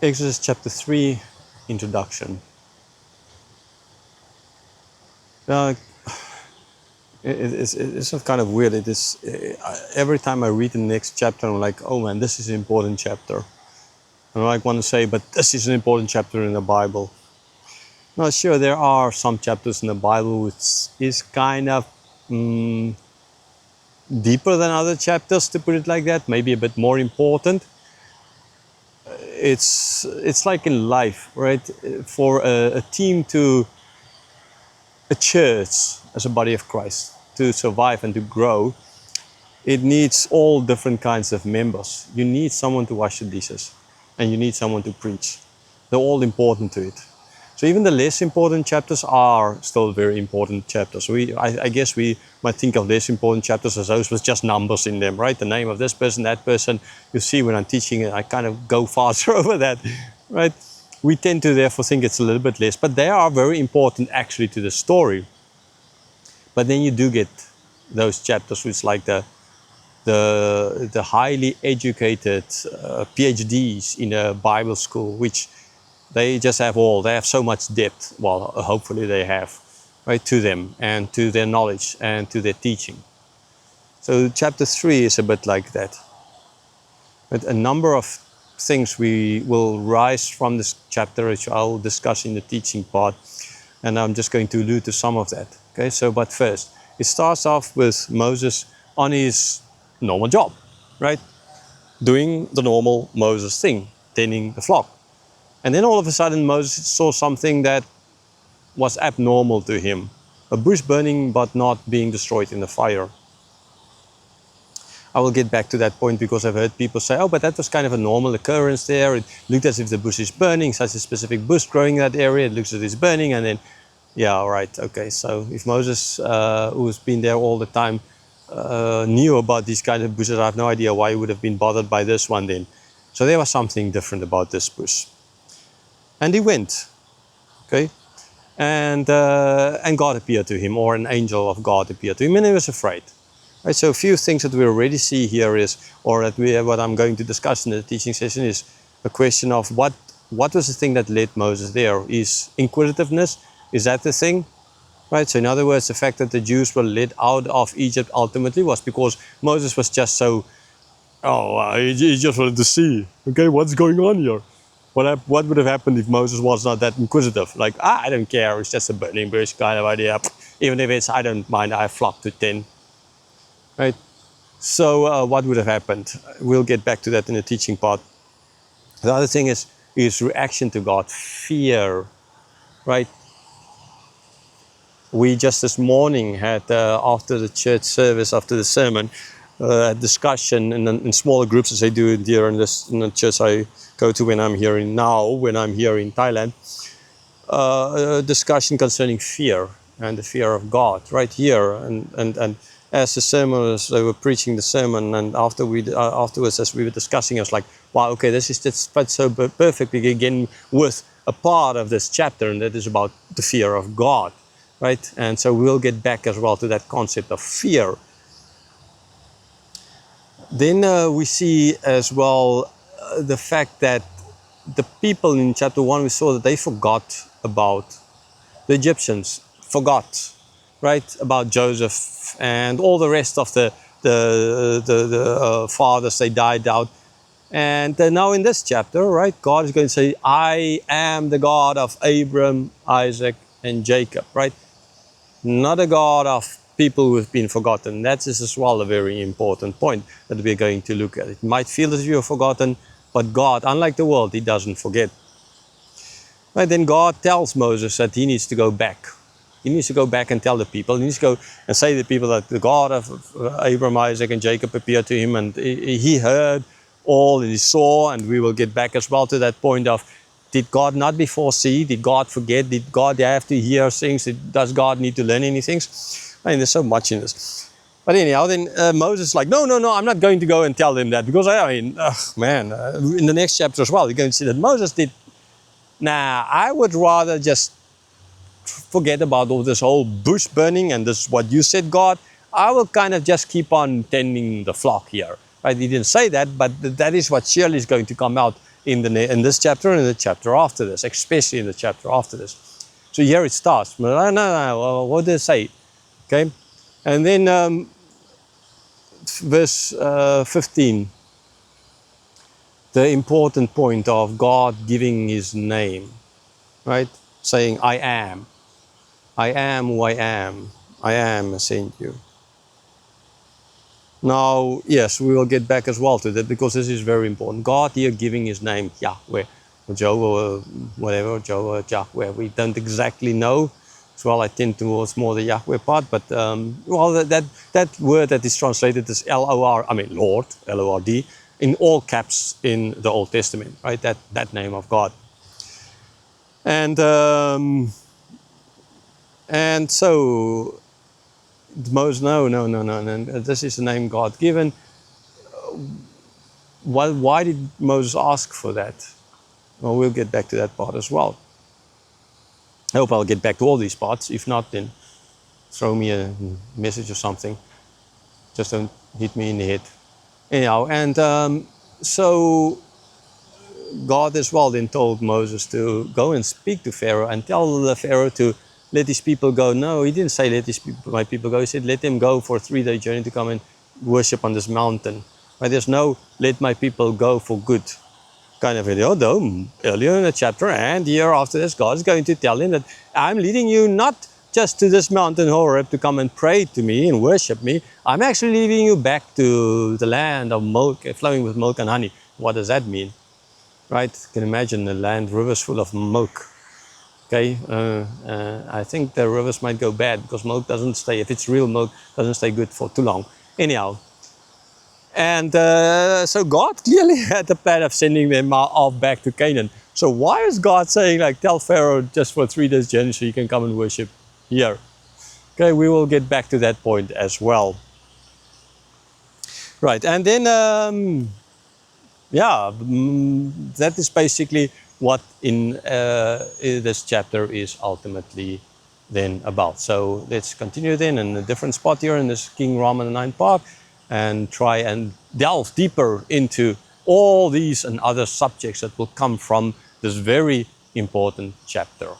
Exodus chapter 3, introduction. Now, it's kind of weird. It is every time I read the next chapter, I'm like, oh man, this is an important chapter. And I want to say, but this is an important chapter in the Bible. Now, sure, there are some chapters in the Bible which is kind of deeper than other chapters, to put it like that. Maybe a bit more important. It's like in life, right? For a team to a church as a body of Christ to survive and to grow, it needs all different kinds of members. You need someone to wash the dishes, and you need someone to preach. They're all important to it. So even the less important chapters are still very important chapters. I guess we might think of less important chapters as those with just numbers in them, right? The name of this person, that person. You see when I'm teaching it, I kind of go faster over that, right? We tend to therefore think it's a little bit less, but they are very important actually to the story. But then you do get those chapters which like the highly educated PhDs in a Bible school, which they just have they have so much depth, well, hopefully they have, right, to them and to their knowledge and to their teaching. So chapter 3 is a bit like that. But a number of things we will rise from this chapter, which I'll discuss in the teaching part, and I'm just going to allude to some of that. Okay, so but first, it starts off with Moses on his normal job, right? Doing the normal Moses thing, tending the flock. And then all of a sudden Moses saw something that was abnormal to him. A bush burning but not being destroyed in the fire. I will get back to that point because I've heard people say, oh, but that was kind of a normal occurrence there. It looked as if the bush is burning, such a specific bush growing in that area. It looks as if it's burning, and then, yeah, all right, okay. So if Moses, who's been there all the time, knew about these kind of bushes, I have no idea why he would have been bothered by this one then. So there was something different about this bush. And he went, okay? And God appeared to him, or an angel of God appeared to him, and he was afraid. Right, so a few things that we already see here is, or that what I'm going to discuss in the teaching session is a question of what was the thing that led Moses there? Is inquisitiveness, is that the thing? Right, so in other words, the fact that the Jews were led out of Egypt ultimately was because Moses was just so, he just wanted to see, okay, what's going on here? What would have happened if Moses was not that inquisitive? Like, I don't care, it's just a burning bush kind of idea. Even if it's, I don't mind, I flock to 10. Right? So what would have happened? We'll get back to that in the teaching part. The other thing is reaction to God, fear. Right? We just this morning had, after the church service, after the sermon, a discussion in smaller groups as they do here in the church I go to when I'm here in Thailand, a discussion concerning fear and the fear of God right here. And as the sermon they were preaching the sermon, and afterwards as we were discussing, I was like, wow, okay, this fits so perfectly again with a part of this chapter, and that is about the fear of God, right? And so we'll get back as well to that concept of fear. Then we see as well the fact that the people in chapter 1, we saw that they forgot about the Egyptians, right, about Joseph and all the rest of the fathers. They died out. And now in this chapter, right, God is going to say, I am the God of Abraham, Isaac, and Jacob, right? Not a God of people who have been forgotten. That is as well a very important point that we're going to look at. It might feel as if you're forgotten, but God, unlike the world, He doesn't forget. Right, then God tells Moses that he needs to go back. He needs to go back and tell the people. He needs to go and say to the people that the God of Abraham, Isaac, and Jacob appeared to him, and he heard all, and he saw, and we will get back as well to that point of, did God not before see? Did God forget? Did God have to hear things? Does God need to learn any things? I mean, there's so much in this. But anyhow, then Moses is like, no, I'm not going to go and tell them that, because in the next chapter as well, you're going to see that Moses did. Nah, I would rather just forget about all this whole bush burning and this what you said, God. I will kind of just keep on tending the flock here. Right? He didn't say that, but that is what surely is going to come out in this chapter and in the chapter after this, especially in the chapter after this. So here it starts. No. What did it say? Okay, and then verse 15. The important point of God giving His name, right? Saying, I am who I am. I am sent you. Now, yes, we will get back as well to that because this is very important. God here giving His name, Yahweh, or Jehovah, or whatever, Jehovah, Yahweh. We don't exactly know. As well, I tend towards more the Yahweh part, but well, that word that is translated as Lord, L-O-R-D, in all caps in the Old Testament, right? That name of God. And so Moses, no. This is the name God given. Why did Moses ask for that? Well, we'll get back to that part as well. I hope I'll get back to all these parts. If not, then throw me a message or something. Just don't hit me in the head. Anyhow, and so God as well then told Moses to go and speak to Pharaoh and tell the Pharaoh to let his people go. No, he didn't say let my people go. He said let them go for a 3-day journey to come and worship on this mountain. But there's no let my people go for good kind of video. Though earlier in the chapter and here after this, God is going to tell him that I'm leading you not just to this mountain Horeb to come and pray to me and worship me. I'm actually leading you back to the land of milk, flowing with milk and honey. What does that mean? Right? You can imagine the land, rivers full of milk. Okay, I think the rivers might go bad because milk doesn't stay, if it's real milk, doesn't stay good for too long. Anyhow, and so God clearly had the plan of sending them off back to Canaan. So why is God saying like, tell Pharaoh just for 3 days journey so you can come and worship here? Okay, we will get back to that point as well. Right, and then, that is basically what in this chapter is ultimately then about. So let's continue then in a different spot here in this King Rama IX Park and try and delve deeper into all these and other subjects that will come from this very important chapter.